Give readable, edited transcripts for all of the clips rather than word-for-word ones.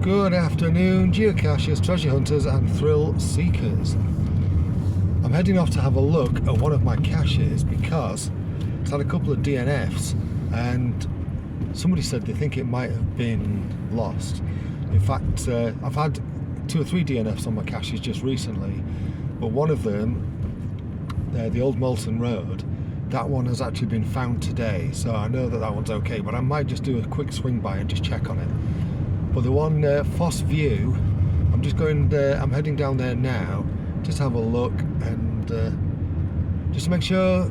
Good afternoon, geocachers, treasure hunters and thrill seekers. I'm heading off to have a look at one of my caches because it's had a couple of DNFs and somebody said they think it might have been lost. In fact, I've had 2 or 3 DNFs on my caches just recently, but one of them, the Old Moulton Road, that one has actually been found today, so I know that one's okay, but I might just do a quick swing by and just check on it. But the one, Foss View, I'm heading down there now, just to have a look and just to make sure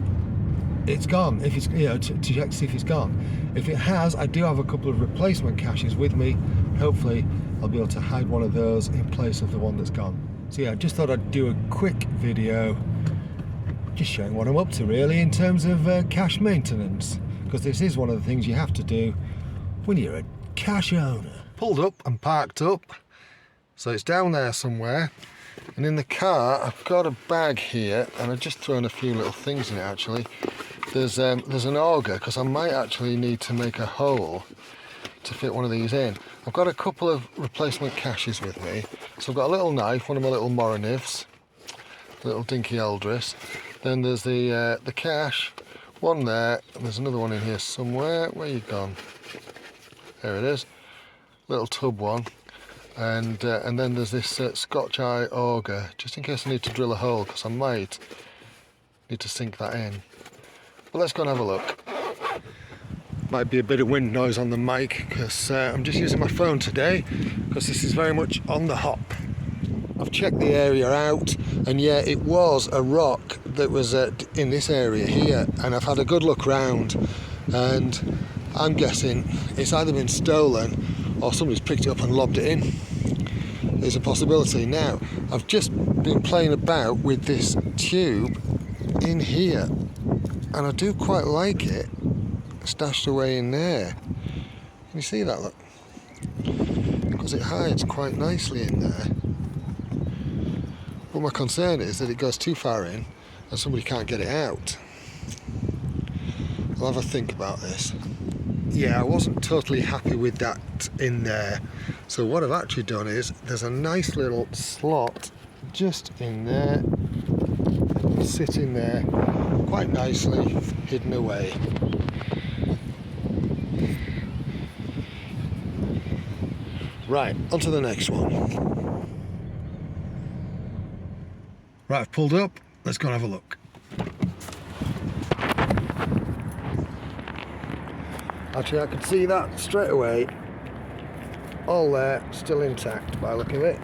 it's gone, if it's, to check to see if it's gone. If it has, I do have a couple of replacement caches with me. Hopefully I'll be able to hide one of those in place of the one that's gone. So yeah, I just thought I'd do a quick video just showing what I'm up to really in terms of cache maintenance, because this is one of the things you have to do when you're a cache owner. Pulled up and parked up, so it's down there somewhere, and in the car I've got a bag here and I've just thrown a few little things in it actually. There's an auger, because I might actually need to make a hole to fit one of these in. I've got a couple of replacement caches with me, so I've got a little knife, one of my little Morinivs, little dinky Eldris. Then there's the cache, one there, and there's another one in here somewhere. Where you gone? There it is, little tub one, and then there's this Scotch eye auger, just in case I need to drill a hole, because I might need to sink that in. But let's go and have a look. Might be a bit of wind noise on the mic, because I'm just using my phone today, because this is very much on the hop. I've checked the area out, and yeah, it was a rock that was in this area here, and I've had a good look round, and I'm guessing it's either been stolen or somebody's picked it up and lobbed it in. There's a possibility. Now, I've just been playing about with this tube in here, and I do quite like it stashed away in there. Can you see that? Look, because it hides quite nicely in there. But my concern is that it goes too far in and somebody can't get it out. I'll have a think about this. Yeah, I wasn't totally happy with that in there. So what I've actually done is, there's a nice little slot just in there, sitting there, quite nicely hidden away. Right, on to the next one. Right, I've pulled up, let's go and have a look. Actually, I could see that straight away. All there, still intact by the look of it.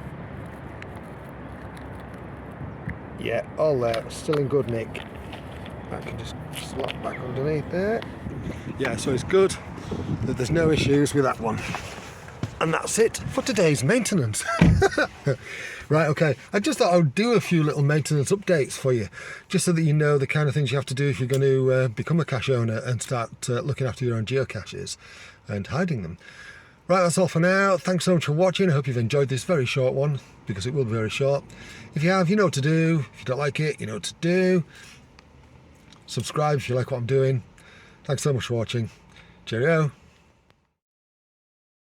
Yeah, all there, still in good nick. I can just slot back underneath there. Yeah, so it's good that there's no issues with that one. And that's it for today's maintenance. Right, okay, I just thought I would do a few little maintenance updates for you, just so that you know the kind of things you have to do if you're going to become a cache owner and start looking after your own geocaches and hiding them. Right, that's all for now. Thanks so much for watching. I hope you've enjoyed this very short one, because it will be very short. If you have, you know what to do. If you don't like it, you know what to do. Subscribe if you like what I'm doing. Thanks so much for watching. Cheerio.